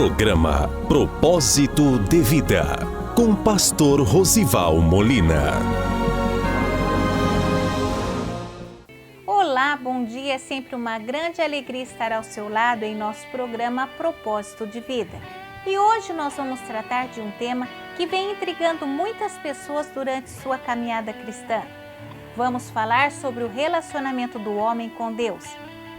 Programa Propósito de Vida, com Pastor Rosival Molina. Olá, bom dia. É sempre uma grande alegria estar ao seu lado em nosso programa Propósito de Vida. E hoje nós vamos tratar de um tema que vem intrigando muitas pessoas durante sua caminhada cristã. Vamos falar sobre o relacionamento do homem com Deus.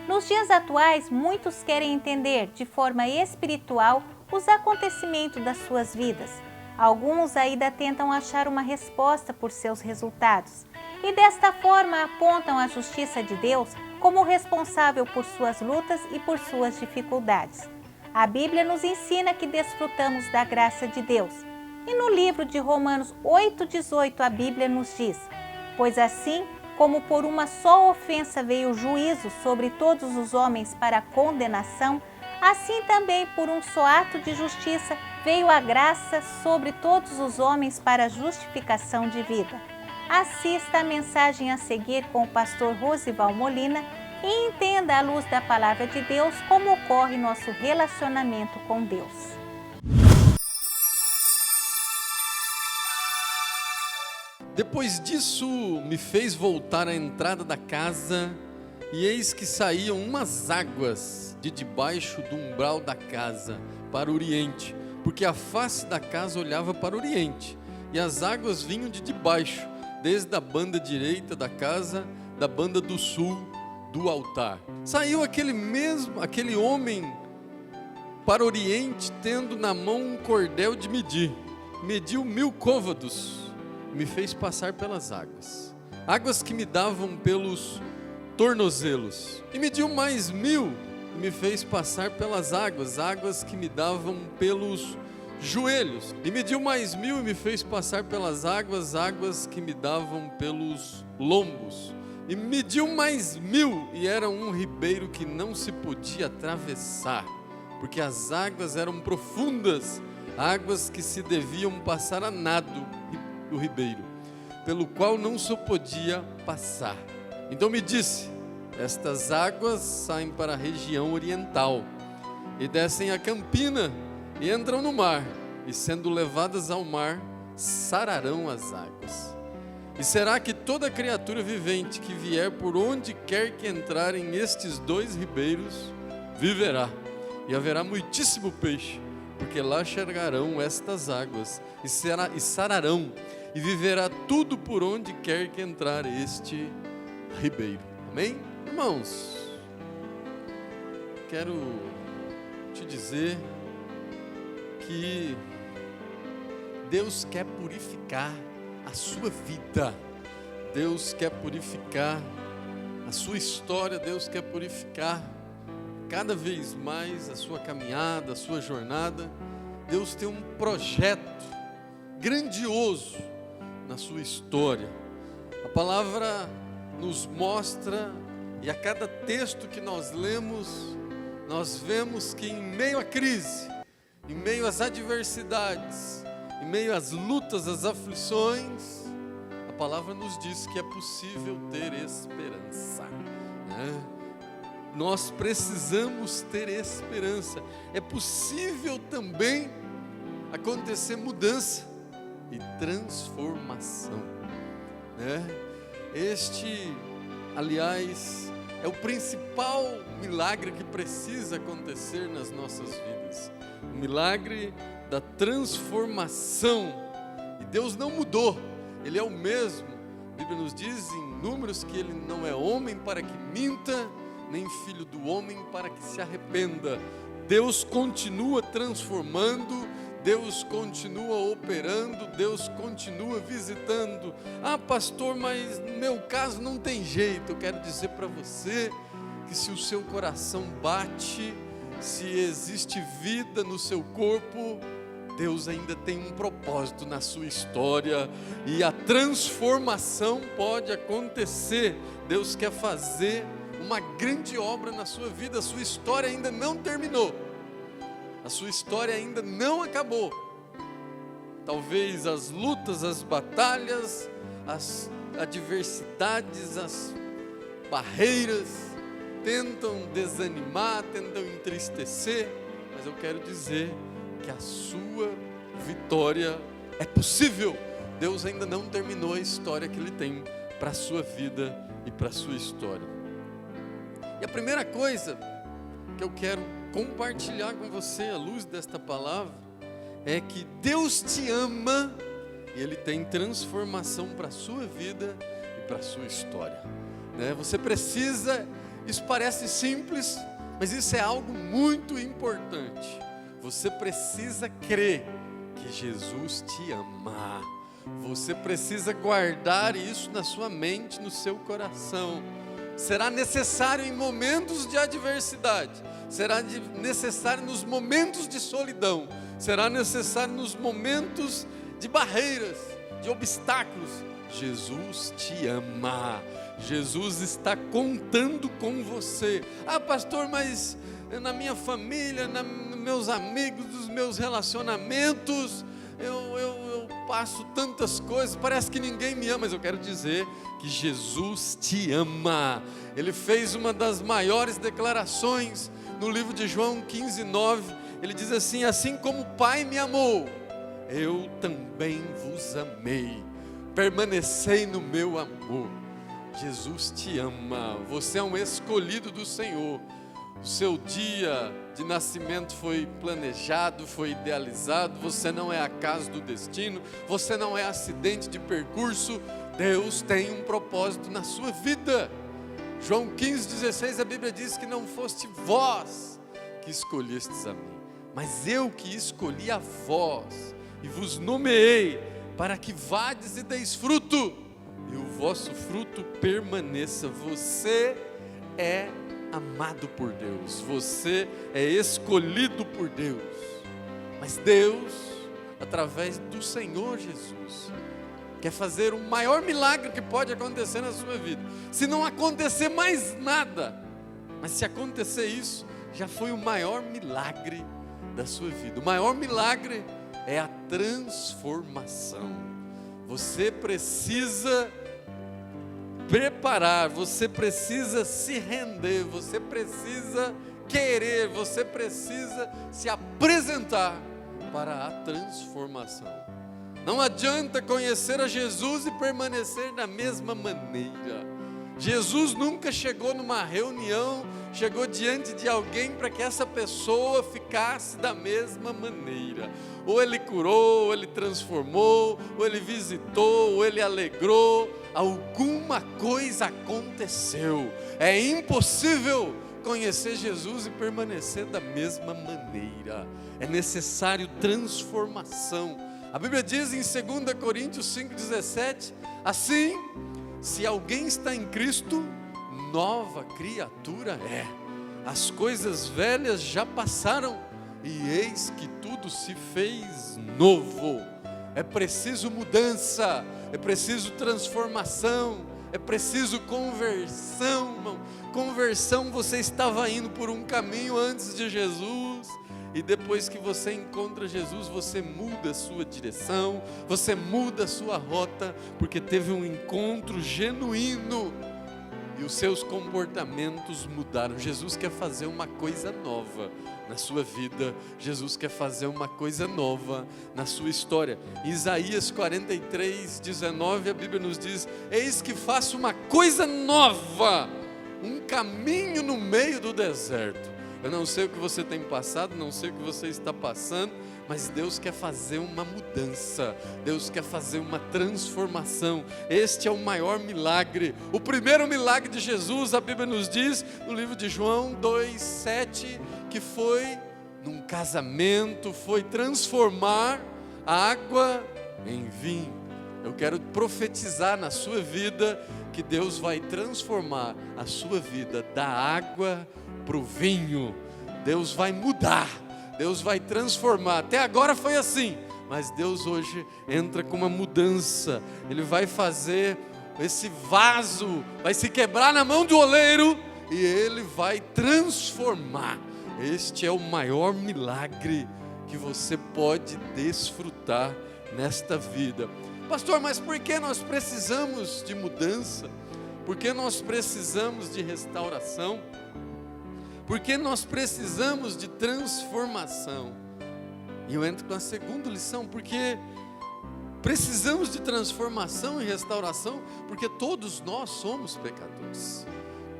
Nos dias atuais, muitos querem entender de forma espiritual os acontecimentos das suas vidas. Alguns ainda tentam achar uma resposta por seus resultados e desta forma apontam a justiça de Deus como responsável por suas lutas e por suas dificuldades. A Bíblia nos ensina que desfrutamos da graça de Deus. E no livro de Romanos 8,18 a Bíblia nos diz: pois assim como por uma só ofensa veio o juízo sobre todos os homens para a condenação, assim também por um só ato de justiça veio a graça sobre todos os homens para a justificação de vida. Assista a mensagem a seguir com o pastor Rosival Molina e entenda à luz da palavra de Deus como ocorre nosso relacionamento com Deus. Depois disso, me fez voltar à entrada da casa, e eis que saíam umas águas de debaixo do umbral da casa para o oriente, porque a face da casa olhava para o oriente, e as águas vinham de debaixo, desde a banda direita da casa, da banda do sul do altar. Saiu aquele homem para o oriente, tendo na mão um cordel de medir. Mediu 1000 côvados. Me fez passar pelas águas, águas que me davam pelos tornozelos, e mediu mais 1000, e me fez passar pelas águas que me davam pelos joelhos, e mediu mais 1000 e me fez passar pelas águas que me davam pelos lombos, e mediu mais 1000, e era um ribeiro que não se podia atravessar, porque as águas eram profundas, águas que se deviam passar a nado do ribeiro, pelo qual não se podia passar. Então me disse: estas águas saem para a região oriental e descem a campina e entram no mar, e sendo levadas ao mar, sararão as águas. E será que toda criatura vivente que vier por onde quer que entrarem estes dois ribeiros, viverá, e haverá muitíssimo peixe, porque lá chegarão estas águas e sararão, e viverá tudo por onde quer que entrar este ribeiro. Amém? Irmãos, quero te dizer que Deus quer purificar a sua vida, Deus quer purificar a sua história, Deus quer purificar cada vez mais a sua caminhada, a sua jornada. Deus tem um projeto grandioso na sua história. A palavra nos mostra, e a cada texto que nós lemos, nós vemos que em meio à crise, em meio às adversidades, em meio às lutas, às aflições, a palavra nos diz que é possível ter esperança, né? Nós precisamos ter esperança. É possível também acontecer mudança e transformação, né? Este, aliás, é o principal milagre que precisa acontecer nas nossas vidas, o milagre da transformação. E Deus não mudou, Ele é o mesmo. A Bíblia nos diz em Números que Ele não é homem para que minta, nem filho do homem para que se arrependa. Deus continua transformando, Deus continua operando, Deus continua visitando. Ah, pastor, mas no meu caso não tem jeito. Eu quero dizer para você que se o seu coração bate, se existe vida no seu corpo, Deus ainda tem um propósito na sua história, e a transformação pode acontecer. Deus quer fazer uma grande obra na sua vida. A sua história ainda não terminou, a sua história ainda não acabou. Talvez as lutas, as batalhas, as adversidades, as barreiras tentam desanimar, tentam entristecer, mas eu quero dizer que a sua vitória é possível. Deus ainda não terminou a história que Ele tem para a sua vida e para a sua história. E a primeira coisa que eu quero compartilhar com você à luz desta palavra é que Deus te ama e Ele tem transformação para a sua vida e para a sua história, né? Você precisa, isso parece simples, mas isso é algo muito importante. Você precisa crer que Jesus te ama. Você precisa guardar isso na sua mente, no seu coração. Será necessário em momentos de adversidade, será necessário nos momentos de solidão, será necessário nos momentos de barreiras, de obstáculos. Jesus te ama. Jesus está contando com você. Ah, pastor, mas na minha família, nos meus amigos, nos meus relacionamentos, eu passo tantas coisas, parece que ninguém me ama. Mas eu quero dizer que Jesus te ama. Ele fez uma das maiores declarações no livro de João 15:9. Ele diz assim: assim como o Pai me amou, eu também vos amei, permanecei no meu amor. Jesus te ama. Você é um escolhido do Senhor. O seu dia de nascimento foi planejado, foi idealizado. Você não é acaso do destino, você não é acidente de percurso. Deus tem um propósito na sua vida. João 15:16, a Bíblia diz que não foste vós que escolhestes a mim, mas eu que escolhi a vós e vos nomeei para que vades e deis fruto, e o vosso fruto permaneça. Você é amado por Deus, você é escolhido por Deus. Mas Deus, através do Senhor Jesus, quer fazer o maior milagre que pode acontecer na sua vida. Se não acontecer mais nada, mas se acontecer isso, já foi o maior milagre da sua vida. O maior milagre é a transformação. Você precisa preparar, você precisa se render, você precisa querer, você precisa se apresentar para a transformação. Não adianta conhecer a Jesus e permanecer da mesma maneira. Jesus nunca chegou numa reunião, chegou diante de alguém para que essa pessoa ficasse da mesma maneira. Ou ele curou, ou ele transformou, ou ele visitou, ou ele alegrou. Alguma coisa aconteceu. É impossível conhecer Jesus e permanecer da mesma maneira. É necessário transformação. A Bíblia diz em 2 Coríntios 5,17, assim, se alguém está em Cristo, nova criatura é. As coisas velhas já passaram e eis que tudo se fez novo. É preciso mudança, é preciso transformação, é preciso conversão, irmão. Conversão, você estava indo por um caminho antes de Jesus, e depois que você encontra Jesus, você muda a sua direção, você muda a sua rota, porque teve um encontro genuíno, e os seus comportamentos mudaram. Jesus quer fazer uma coisa nova na sua vida, Jesus quer fazer uma coisa nova na sua história. Em Isaías 43:19, a Bíblia nos diz: eis que faço uma coisa nova, um caminho no meio do deserto. Eu não sei o que você tem passado, não sei o que você está passando, mas Deus quer fazer uma mudança, Deus quer fazer uma transformação. Este é o maior milagre. O primeiro milagre de Jesus, a Bíblia nos diz, no livro de João 2,7, que foi num casamento, foi transformar a água em vinho. Eu quero profetizar na sua vida que Deus vai transformar a sua vida da água para o vinho. Deus vai mudar, Deus vai transformar. Até agora foi assim, mas Deus hoje entra com uma mudança. Ele vai fazer esse vaso, vai se quebrar na mão do oleiro e Ele vai transformar. Este é o maior milagre que você pode desfrutar nesta vida. Pastor, mas por que nós precisamos de mudança? Por que nós precisamos de restauração? Porque nós precisamos de transformação. E eu entro com a segunda lição, porque precisamos de transformação e restauração, porque todos nós somos pecadores.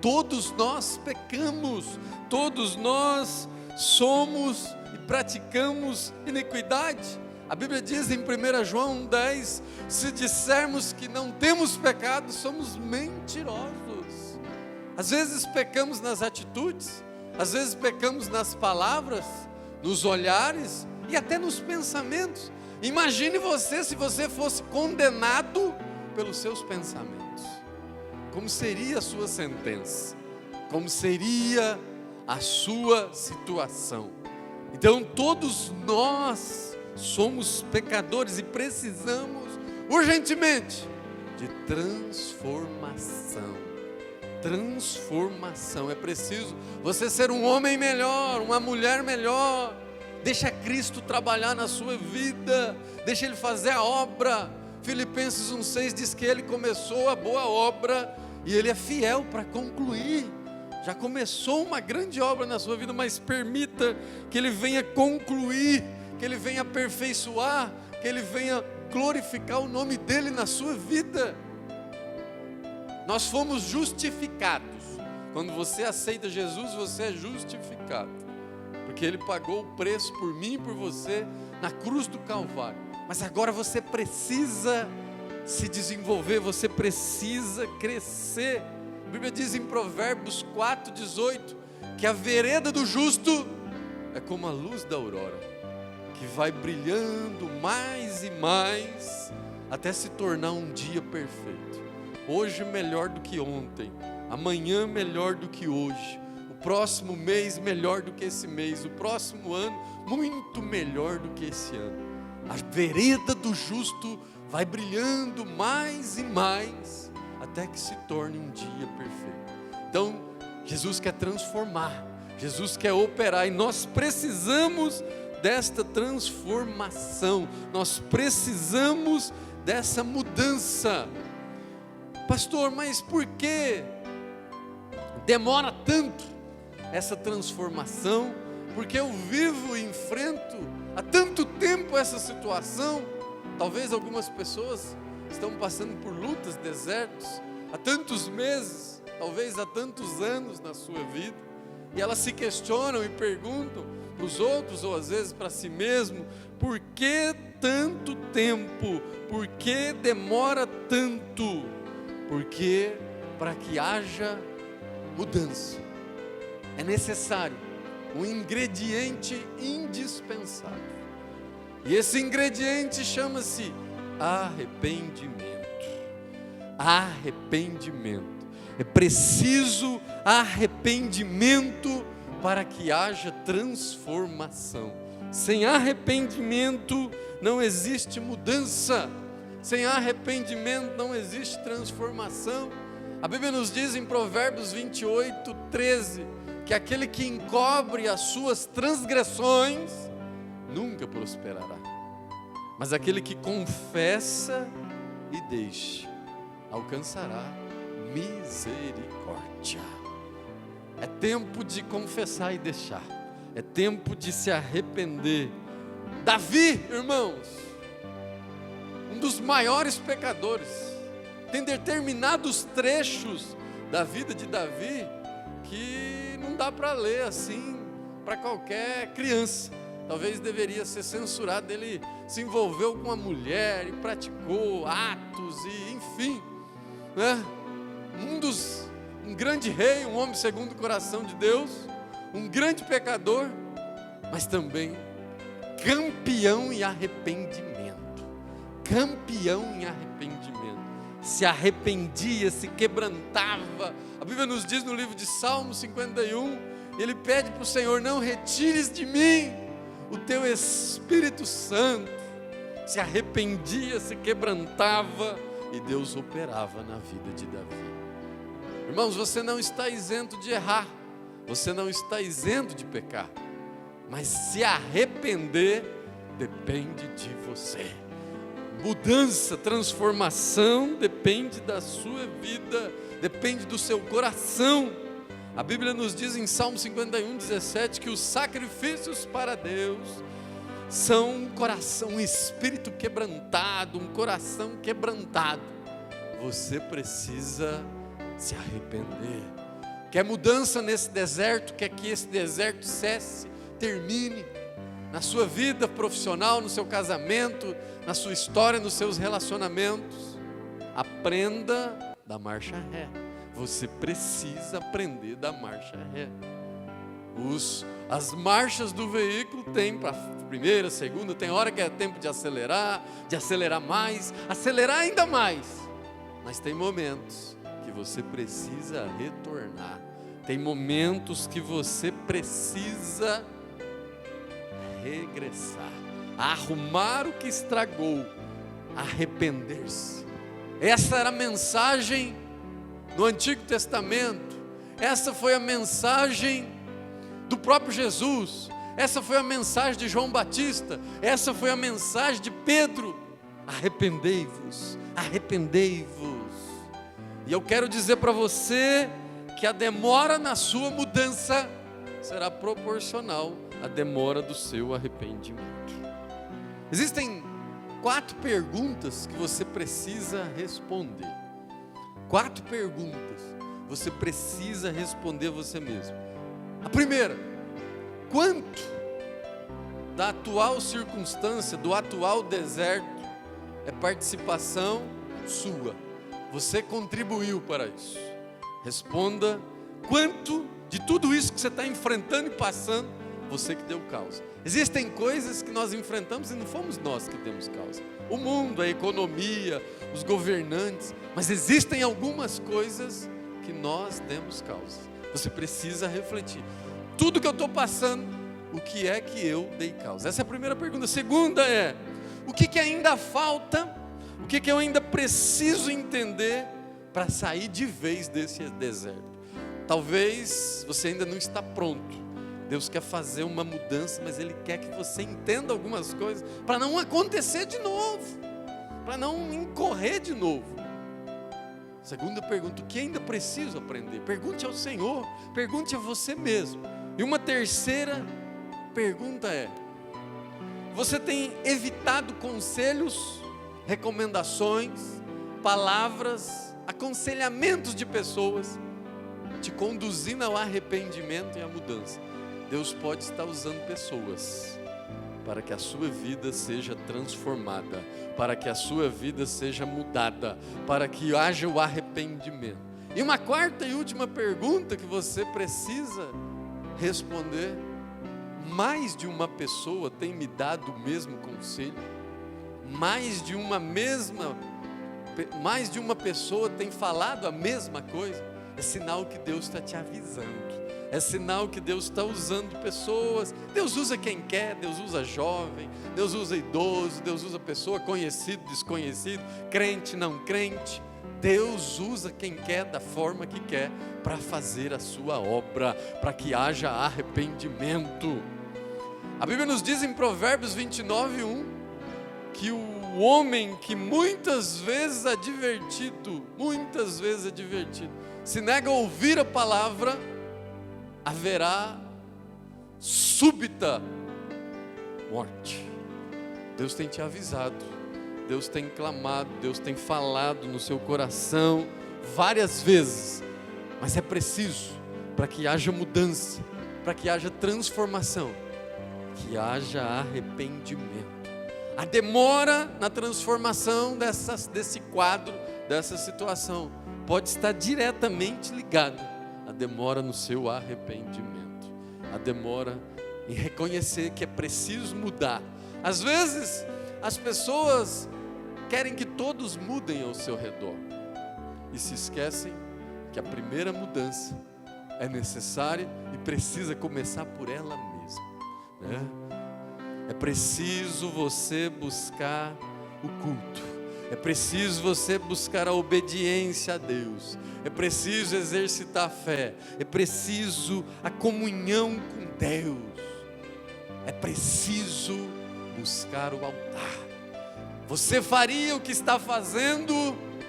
Todos nós pecamos, todos nós somos e praticamos iniquidade. A Bíblia diz em 1 João 10, se dissermos que não temos pecado, somos mentirosos. Às vezes pecamos nas atitudes, às vezes pecamos nas palavras, nos olhares e até nos pensamentos. Imagine você se você fosse condenado pelos seus pensamentos. Como seria a sua sentença? Como seria a sua situação? Então todos nós somos pecadores e precisamos urgentemente de transformação. Transformação. É preciso você ser um homem melhor, uma mulher melhor. Deixa Cristo trabalhar na sua vida, deixa Ele fazer a obra. Filipenses 1,6 diz que Ele começou a boa obra e Ele é fiel para concluir. Já começou uma grande obra na sua vida, mas permita que Ele venha concluir, que Ele venha aperfeiçoar, que Ele venha glorificar o nome dEle na sua vida. Nós fomos justificados. Quando você aceita Jesus, você é justificado, porque Ele pagou o preço por mim e por você na cruz do Calvário. Mas agora você precisa se desenvolver, você precisa crescer. A Bíblia diz em Provérbios 4,18 que a vereda do justo é como a luz da aurora, que vai brilhando mais e mais até se tornar um dia perfeito. Hoje melhor do que ontem, amanhã melhor do que hoje, o próximo mês melhor do que esse mês, o próximo ano muito melhor do que esse ano. A vereda do justo vai brilhando mais e mais até que se torne um dia perfeito. Então Jesus quer transformar, Jesus quer operar, e nós precisamos desta transformação, nós precisamos dessa mudança. Pastor, mas por que demora tanto essa transformação? Porque eu vivo e enfrento há tanto tempo essa situação. Talvez algumas pessoas estão passando por lutas, desertos, há tantos meses, talvez há tantos anos na sua vida, e elas se questionam e perguntam para os outros, ou às vezes para si mesmo, por que tanto tempo? Por que demora tanto? Porque para que haja mudança, é necessário um ingrediente indispensável. E esse ingrediente chama-se arrependimento. Arrependimento. É preciso arrependimento para que haja transformação. Sem arrependimento não existe mudança. Sem arrependimento não existe transformação. A Bíblia nos diz em Provérbios 28:13 que aquele que encobre as suas transgressões nunca prosperará, mas aquele que confessa e deixa alcançará misericórdia. É tempo de confessar e deixar, é tempo de se arrepender. Davi, irmãos, um dos maiores pecadores, tem determinados trechos da vida de Davi que não dá para ler assim para qualquer criança. Talvez deveria ser censurado. Ele se envolveu com uma mulher e praticou atos e enfim, né? Um grande rei, um homem segundo o coração de Deus, um grande pecador, mas também campeão em arrependimento. Campeão em arrependimento. Se arrependia, se quebrantava. A Bíblia nos diz no livro de Salmo 51, ele pede para o Senhor: não retires de mim o teu Espírito Santo. Se arrependia, se quebrantava, e Deus operava na vida de Davi. Irmãos, você não está isento de errar, você não está isento de pecar, mas se arrepender depende de você. Mudança, transformação depende da sua vida, depende do seu coração. A Bíblia nos diz em Salmo 51, 17, que os sacrifícios para Deus são um coração, um espírito quebrantado, um coração quebrantado. Você precisa se arrepender. Quer mudança nesse deserto? Quer que esse deserto cesse, termine na sua vida profissional, no seu casamento, na sua história, nos seus relacionamentos? Aprenda da marcha ré. Você precisa aprender da marcha ré. As marchas do veículo tem para primeira, segunda, tem hora que é tempo de acelerar mais, acelerar ainda mais. Mas tem momentos que você precisa retornar. Tem momentos que você precisa regressar, arrumar o que estragou, arrepender-se. Essa era a mensagem no Antigo Testamento. Essa foi a mensagem do próprio Jesus. Essa foi a mensagem de João Batista. Essa foi a mensagem de Pedro. Arrependei-vos, arrependei-vos. E eu quero dizer para você que a demora na sua mudança será proporcional à demora do seu arrependimento. Existem 4 perguntas que você precisa responder. 4 perguntas você precisa responder a você mesmo. A primeira: quanto da atual circunstância, do atual deserto, é participação sua? Você contribuiu para isso. Responda: quanto de tudo isso que você está enfrentando e passando, você que deu causa? Existem coisas que nós enfrentamos e não fomos nós que demos causa. O mundo, a economia, os governantes, mas existem algumas coisas que nós demos causa. Você precisa refletir. Tudo que eu estou passando, o que é que eu dei causa? Essa é a primeira pergunta. A segunda é: o que ainda falta? O que eu ainda preciso entender para sair de vez desse deserto? Talvez você ainda não está pronto. Deus quer fazer uma mudança, mas Ele quer que você entenda algumas coisas para não acontecer de novo, para não incorrer de novo. Segunda pergunta: o que ainda preciso aprender? Pergunte ao Senhor, pergunte a você mesmo. E uma terceira pergunta é: você tem evitado conselhos, recomendações, palavras, aconselhamentos de pessoas, te conduzindo ao arrependimento e à mudança? Deus pode estar usando pessoas para que a sua vida seja transformada, para que a sua vida seja mudada, para que haja o arrependimento. E uma quarta e última pergunta que você precisa responder: mais de uma pessoa tem me dado o mesmo conselho? Mais de uma pessoa tem falado a mesma coisa? É sinal que Deus está te avisando. É sinal que Deus está usando pessoas. Deus usa quem quer, Deus usa jovem, Deus usa idoso, Deus usa pessoa, conhecido, desconhecido, crente, não crente. Deus usa quem quer, da forma que quer, para fazer a sua obra, para que haja arrependimento. A Bíblia nos diz em Provérbios 29:1, que o homem que muitas vezes advertido, se nega a ouvir a palavra, haverá súbita morte. Deus tem te avisado, Deus tem clamado, Deus tem falado no seu coração várias vezes, mas é preciso, para que haja mudança, para que haja transformação, que haja arrependimento. A demora na transformação desse quadro, dessa situação, pode estar diretamente ligada à demora no seu arrependimento, a demora em reconhecer que é preciso mudar. Às vezes, as pessoas querem que todos mudem ao seu redor e se esquecem que a primeira mudança é necessária e precisa começar por ela mesma, né? É preciso você buscar o culto, é preciso você buscar a obediência a Deus, é preciso exercitar a fé, é preciso a comunhão com Deus, é preciso buscar o altar. Você faria o que está fazendo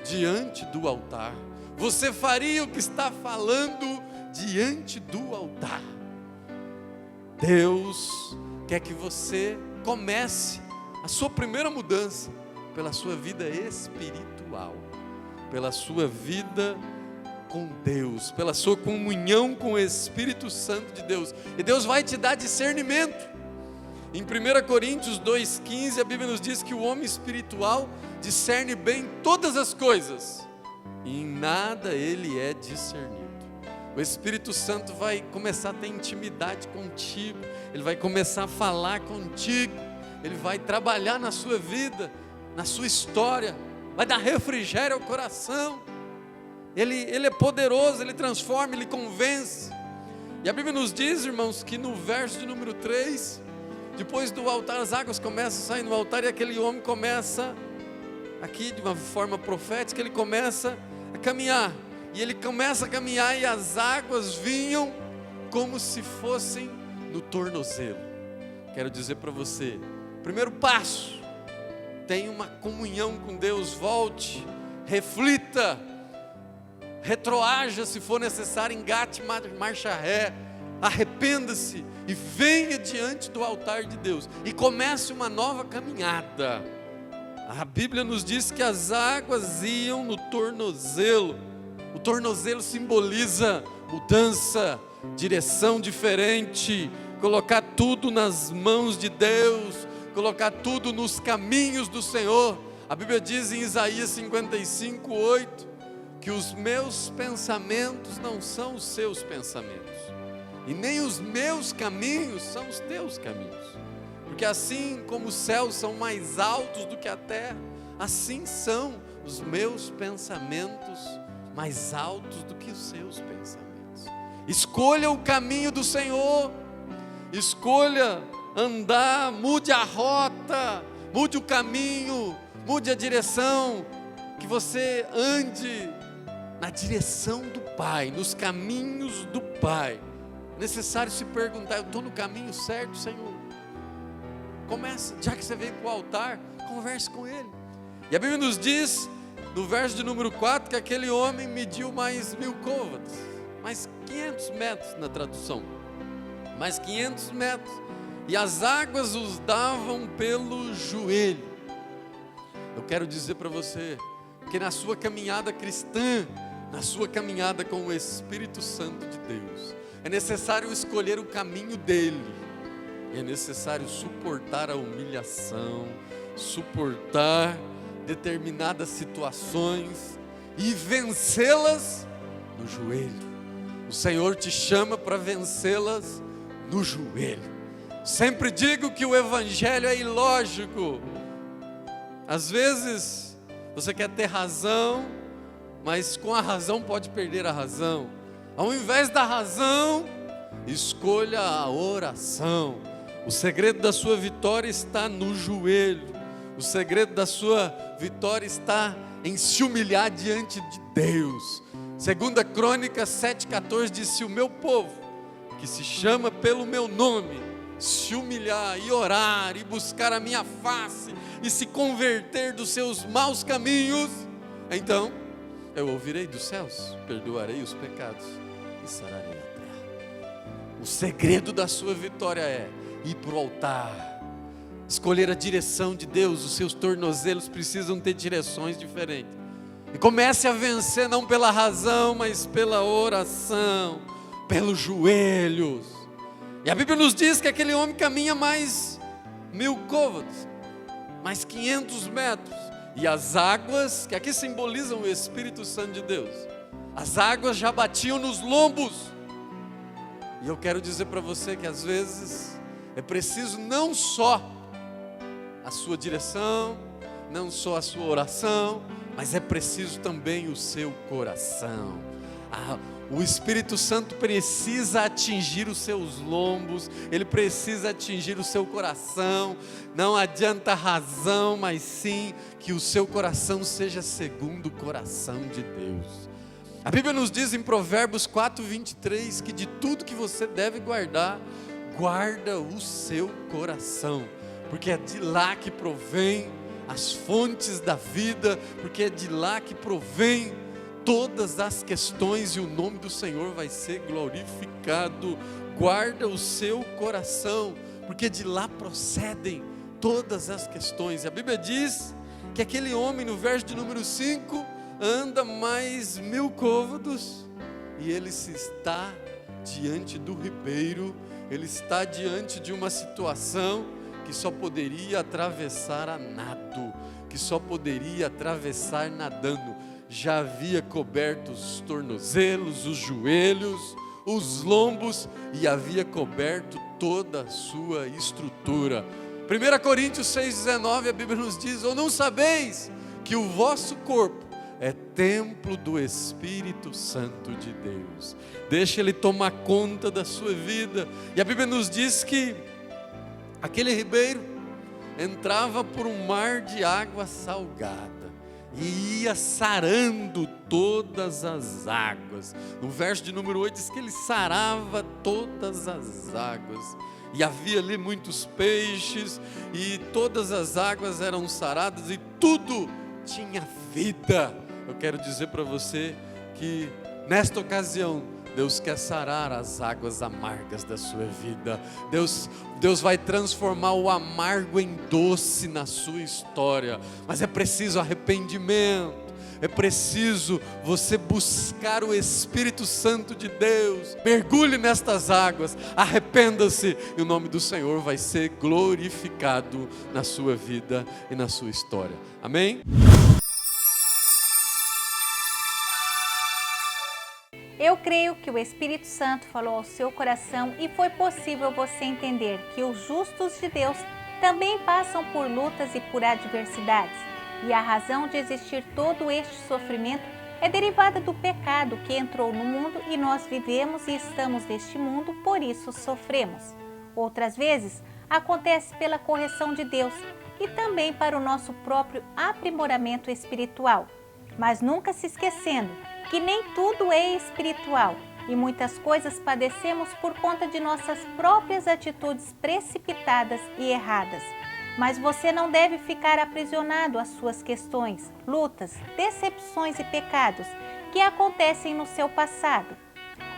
diante do altar, você faria o que está falando diante do altar. Deus quer que você comece a sua primeira mudança pela sua vida espiritual, pela sua vida com Deus, pela sua comunhão com o Espírito Santo de Deus. E Deus vai te dar discernimento. Em 1 Coríntios 2,15, a Bíblia nos diz que o homem espiritual discerne bem todas as coisas, e em nada ele é discernido. O Espírito Santo vai começar a ter intimidade contigo, ele vai começar a falar contigo, ele vai trabalhar na sua vida, na sua história, vai dar refrigério ao coração. Ele é poderoso, ele transforma, ele convence. E a Bíblia nos diz, irmãos, que no verso de número 3, depois do altar, as águas começam a sair no altar, e aquele homem começa, aqui de uma forma profética, ele começa a caminhar. E ele começa a caminhar, e as águas vinham como se fossem no tornozelo. Quero dizer para você, primeiro passo, tenha uma comunhão com Deus, volte, reflita, retroaja se for necessário, engate marcha ré, arrependa-se e venha diante do altar de Deus e comece uma nova caminhada. A Bíblia nos diz que as águas iam no tornozelo. O tornozelo simboliza mudança, direção diferente, colocar tudo nas mãos de Deus, colocar tudo nos caminhos do Senhor. A Bíblia diz em Isaías 55:8 que os meus pensamentos não são os seus pensamentos, e nem os meus caminhos são os teus caminhos, porque assim como os céus são mais altos do que a terra, assim são os meus pensamentos mais altos do que os seus pensamentos. Escolha o caminho do Senhor, escolha andar, mude a rota, mude o caminho, mude a direção, que você ande na direção do Pai, nos caminhos do Pai. É necessário se perguntar: eu estou no caminho certo, Senhor? Começa, já que você veio para o altar, converse com Ele. E a Bíblia nos diz, no verso de número 4, que aquele homem mediu mais 1000 côvados, mais 500 metros na tradução, mais 500 metros, e as águas os davam pelo joelho. Eu quero dizer para você, que na sua caminhada cristã, na sua caminhada com o Espírito Santo de Deus, é necessário escolher o caminho dele, é necessário suportar a humilhação, suportar determinadas situações e vencê-las no joelho. O Senhor te chama para vencê-las no joelho. Sempre digo que o Evangelho é ilógico. Às vezes você quer ter razão, mas com a razão pode perder a razão. Ao invés da razão, escolha a oração. O segredo da sua vitória está no joelho. O segredo da sua vitória está em se humilhar diante de Deus. 2 Crônicas 7,14 diz: se o meu povo, que se chama pelo meu nome, se humilhar e orar e buscar a minha face e se converter dos seus maus caminhos, então eu ouvirei dos céus, perdoarei os pecados e sararei a terra. O segredo da sua vitória é ir para o altar, escolher a direção de Deus. Os seus tornozelos precisam ter direções diferentes. E comece a vencer não pela razão, mas pela oração, pelos joelhos. E a Bíblia nos diz que aquele homem caminha mais 1000 côvados, mais 500 metros. E as águas, que aqui simbolizam o Espírito Santo de Deus, as águas já batiam nos lombos. E eu quero dizer para você que às vezes é preciso não só a sua direção, não só a sua oração, mas é preciso também o seu coração. O Espírito Santo precisa atingir os seus lombos, ele precisa atingir o seu coração. Não adianta razão, mas sim que o seu coração seja segundo o coração de Deus. A Bíblia nos diz em Provérbios 4:23 que de tudo que você deve guardar, guarda o seu coração, porque é de lá que provém as fontes da vida, porque é de lá que provém todas as questões e o nome do Senhor vai ser glorificado. Guarda o seu coração, porque de lá procedem todas as questões. E a Bíblia diz que aquele homem, no verso de número 5, anda mais 1000 côvados e ele se está diante do ribeiro, ele está diante de uma situação que só poderia atravessar a nado, que só poderia atravessar nadando. Já havia coberto os tornozelos, os joelhos, os lombos e havia coberto toda a sua estrutura. 1 Coríntios 6,19, a Bíblia nos diz: ou não sabeis que o vosso corpo é templo do Espírito Santo de Deus? Deixa Ele tomar conta da sua vida. E a Bíblia nos diz que aquele ribeiro entrava por um mar de água salgada e ia sarando todas as águas. No verso de número 8 diz que ele sarava todas as águas. E havia ali muitos peixes, e todas as águas eram saradas, e tudo tinha vida. Eu quero dizer para você que nesta ocasião Deus quer sarar as águas amargas da sua vida. Deus vai transformar o amargo em doce na sua história. Mas é preciso arrependimento. É preciso você buscar o Espírito Santo de Deus. Mergulhe nestas águas, arrependa-se, e o nome do Senhor vai ser glorificado na sua vida e na sua história. Amém? Eu creio que o Espírito Santo falou ao seu coração e foi possível você entender que os justos de Deus também passam por lutas e por adversidades. E a razão de existir todo este sofrimento é derivada do pecado que entrou no mundo e nós vivemos e estamos neste mundo, por isso sofremos. Outras vezes, acontece pela correção de Deus e também para o nosso próprio aprimoramento espiritual. Mas nunca se esquecendo que nem tudo é espiritual e muitas coisas padecemos por conta de nossas próprias atitudes precipitadas e erradas. Mas você não deve ficar aprisionado às suas questões, lutas, decepções e pecados que acontecem no seu passado.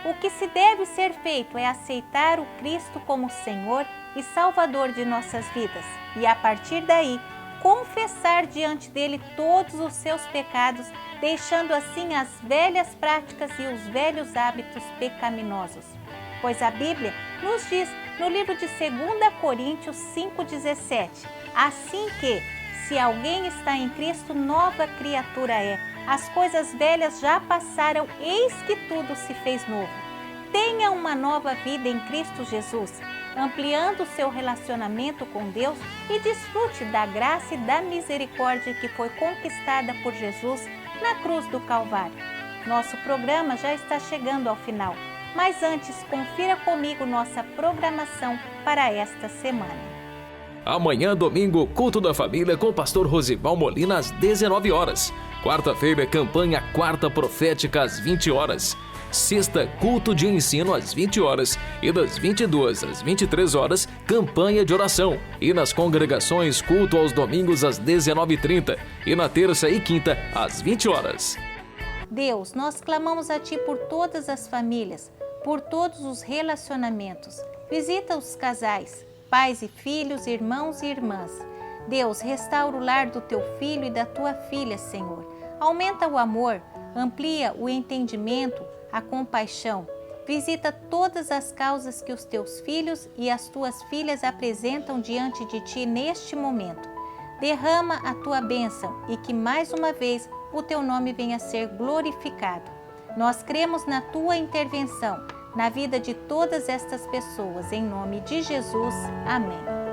O que se deve ser feito é aceitar o Cristo como Senhor e Salvador de nossas vidas e, a partir daí, confessar diante dele todos os seus pecados, deixando assim as velhas práticas e os velhos hábitos pecaminosos. Pois a Bíblia nos diz no livro de 2 Coríntios 5,17, assim que, se alguém está em Cristo, nova criatura é. As coisas velhas já passaram, eis que tudo se fez novo. Tenha uma nova vida em Cristo Jesus, ampliando o seu relacionamento com Deus e desfrute da graça e da misericórdia que foi conquistada por Jesus na cruz do Calvário. Nosso programa já está chegando ao final, mas antes confira comigo nossa programação para esta semana. Amanhã, domingo, culto da família com o pastor Rosival Molina às 19 horas. Quarta-feira, campanha Quarta Profética às 20 horas. Sexta, culto de ensino às 20 horas. E das 22 às 23 horas, campanha de oração. E nas congregações, culto aos domingos às 19h30. E na terça e quinta, às 20 horas. Deus, nós clamamos a Ti por todas as famílias, por todos os relacionamentos. Visita os casais, pais e filhos, irmãos e irmãs. Deus, restaura o lar do Teu filho e da Tua filha, Senhor. Aumenta o amor, amplia o entendimento, a compaixão. Visita todas as causas que os Teus filhos e as Tuas filhas apresentam diante de Ti neste momento. Derrama a Tua bênção e que mais uma vez o Teu nome venha a ser glorificado. Nós cremos na Tua intervenção, na vida de todas estas pessoas. Em nome de Jesus. Amém.